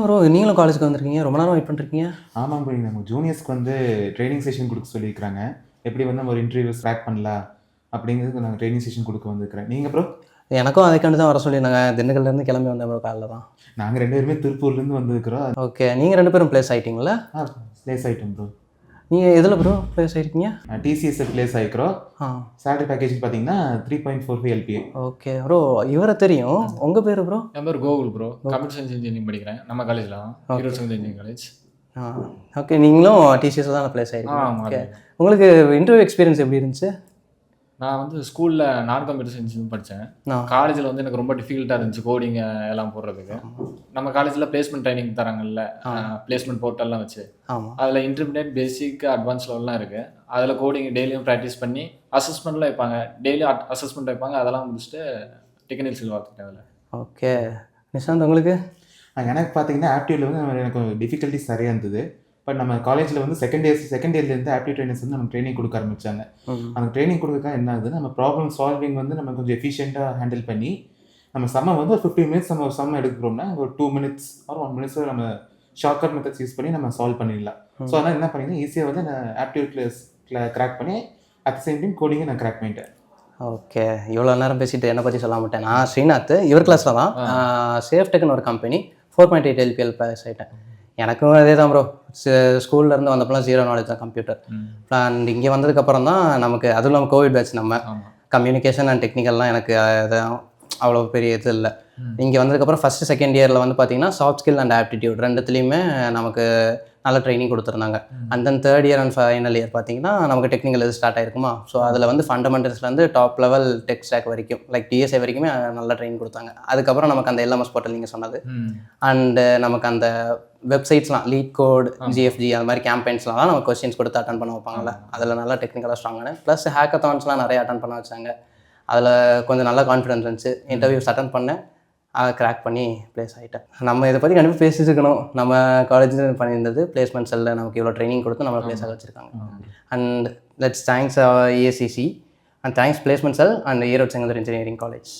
Bro நீங்களும் காலேஜுக்கு வந்திருக்கீங்க, ரொம்ப நேரம் வெயிட் பண்ணிருக்கீங்க. ஆமாம் ப்ரோ, நம்ம ஜூனியர்ஸ்க்கு வந்து ட்ரைனிங் செஷன் கொடுக்க சொல்லியிருக்கிறாங்க. எப்படி வந்து நம்ம ஒரு இன்டர்வியூஸ் கிராக் பண்ணலாம் அப்படிங்கிறதுக்கு நாங்கள் ட்ரைனிங் செஷன் கொடுக்க வந்திருக்கிறேன். நீங்கள் ப்ரோ? எனக்கும் அதுக்காண்டி தான் வர சொல்லியிருந்தாங்க. திண்டுக்கல்லேருந்து கிளம்பி வந்தேன் ப்ரோ காலைல தான். நாங்கள் 2 பேருமே திருப்பூர்லேருந்து வந்திருக்கிறோம். ஓகே, நீங்கள் 2 பேரும் ப்ளேஸ் ஆகிட்டீங்களா? ப்ளேஸ் ஆகிட்டோம் ப்ரோ. நீங்கள் எதில் ப்ரோ ப்ளேஸ் ஆகிருக்கீங்க? டிசிஎஸ்ஸில் ப்ளேஸ் ஆகிக்கிறோம். சேலரி பேக்கேஜ் பார்த்தீங்கன்னா 3.45 LPA. ஓகே ப்ரோ, இவரை தெரியும். உங்கள் பேர் ப்ரோ? என் பேர் Gokul bro. Computer science engineering படிக்கிறேன் நம்ம காலேஜில் தான், Erode science engineering college. Okay, நீங்களும் டிசிஎஸ் தான் ப்ளேஸ் ஆகிருக்கீங்க. ஓகே, உங்களுக்கு இன்டர்வியூ எக்ஸ்பீரியன்ஸ் எப்படி இருந்துச்சு? நான் வந்து ஸ்கூலில் நான் கம்ப்யூட்டர் சயின்ஸ் படித்தேன். காலேஜில் வந்து எனக்கு ரொம்ப டிஃபிகல்ட்டாக இருந்துச்சு கோடிங் எல்லாம் போடுறதுக்கு. நம்ம காலேஜில் பிளேஸ்மெண்ட் ட்ரைனிங் தராங்கல்ல, பிளேஸ்மெண்ட் போர்ட்டல்லாம் வச்சு, அதில் இன்டர்மீடியட் பேசிக் அட்வான்ஸ் லெவல்லாம் இருக்குது. அதில் கோடிங் டெய்லியும் ப்ராக்டிஸ் பண்ணி அசஸ்மெண்ட்லாம் வைப்பாங்க, டெய்லியும் அசஸ்மெண்ட் வைப்பாங்க. அதெல்லாம் முடிச்சுட்டு டெக்னிக்கல் ஸ்கில் பார்த்துட்டேன் அதில். ஓகே நிஷாந்த், உங்களுக்கு? எனக்கு பார்த்தீங்கன்னா ஆப்டியூடில் வந்து எனக்கு டிஃபிகல்ட்டிஸ் நிறையா இருந்தது. பட் நம்ம காலேஜில் வந்து செகண்ட் இயர்லேருந்து ஆப்டி ட்ரைனர்ஸ் வந்து நமக்கு ட்ரைனிங் கொடுக்க ஆரம்பித்தாங்க. அந்த ட்ரைனிங் கொடுக்க என்ன ஆகுது, நம்ம ப்ராப்ளம் சால்விங் வந்து நம்ம கொஞ்சம் எஃபிஷியண்ட்டாக ஹேண்டில் பண்ணி நம்ம சம்மை வந்து ஒரு 15 மினிட்ஸ் நம்ம ஒரு சம் எடுக்கிறோம்னா ஒரு 2 மினிட்ஸ் ஒரு 1 மினிட்ஸில் நம்ம ஷார்ட்கட் மெத்தட்ஸ் யூஸ் பண்ணி நம்ம சால்வ் பண்ணிடலாம். ஸோ அதனால் என்ன பண்ணிங்கன்னா ஈஸியாக வந்து நான் ஆப்டியூட் கிராக் பண்ணி அட் த சேம் டைம் கோடிங்கை நான் கிராக் பண்ணிட்டேன். ஓகே, இவ்வளோ நேரம் பேசிட்டு என்னை பற்றி சொல்ல மாட்டேன். நான் ஸ்ரீநாத், இவர் கிளாஸில் தான். சேஃப்டெக்னு ஒரு கம்பெனி 4.8 LPL பாஸ் ஆகிட்டேன். எனக்கும் அதே தான் ப்ரோ. ஸ்கூல்லேருந்து வந்தப்பெல்லாம் 0 நாலேஜ் தான் கம்ப்யூட்டர். அண்ட் இங்கே வந்ததுக்கப்புறம் தான் நமக்கு, அதுவும் நம்ம கோவிட் பேட்ச், நம்ம கம்யூனிகேஷன் அண்ட் டெக்னிக்கல்லாம் எனக்கு அது அவ்வளோ பெரிய இது இல்லை. இங்கே வந்ததுக்கப்புறம் ஃபஸ்ட்டு செகண்ட் இயரில் வந்து பார்த்தீங்கன்னா சாஃப்ட் ஸ்கில் அண்ட் ஆப்டிடியூட் ரெண்டுத்துலேயுமே நமக்கு நல்ல ட்ரைனிங் கொடுத்துருந்தாங்க. And then third year and final year பார்த்தீங்கன்னா நமக்கு டெக்னிக்கல் இது ஸ்டார்ட் ஆயிருக்குமா. ஸோ அதில் வந்து ஃபண்டமெண்டல்ஸ்லேருந்து டாப் லெவல் டெக் ஸ்டாக் வரைக்கும் லைக் டிஎஸ்ஐ வரைக்குமே நல்ல ட்ரைனிங் கொடுத்தாங்க. அதுக்கப்புறம் நமக்கு அந்த எல்எம்எஸ் போர்ட்டல் நீங்கள் சொன்னது, அண்டு நமக்கு அந்த வெப்சைட்ஸ்லாம் லீட் கோட், ஜிஎஃப்ஜி அந்த மாதிரி கேம்பெயின்ஸ்லாம் நமக்கு கொஸ்டின்ஸ் கொடுத்து அட்டன் பண்ண வைப்பாங்கள்ல, அதில் நல்லா டெக்னிக்கலாக ஸ்ட்ராங்கான. ப்ளஸ் ஹேக்கத்தான்ஸ்லாம் நிறைய அட்டன் பண்ண வச்சாங்க. அதில் கொஞ்சம் நல்ல கான்ஃபிடன்ஸ் இருந்துச்சு. இன்டர்வியூஸ் அட்டன் பண்ணேன், அதை கிராக் பண்ணி ப்ளேஸ் ஆகிட்டேன். நம்ம இதை பற்றி கண்டிப்பாக பேசிட்டுருக்கணும். நம்ம காலேஜில் பண்ணியிருந்தது பிளேஸ்மெண்ட் செல்லில் நமக்கு இவ்வளோ ட்ரைனிங் கொடுத்து நம்மளை ப்ளேஸ் ஆக வச்சுருக்காங்க. And let's thanks ESCC and thanks placement sell and Erode செங்கல் இன்ஜினியரிங் காலேஜ்.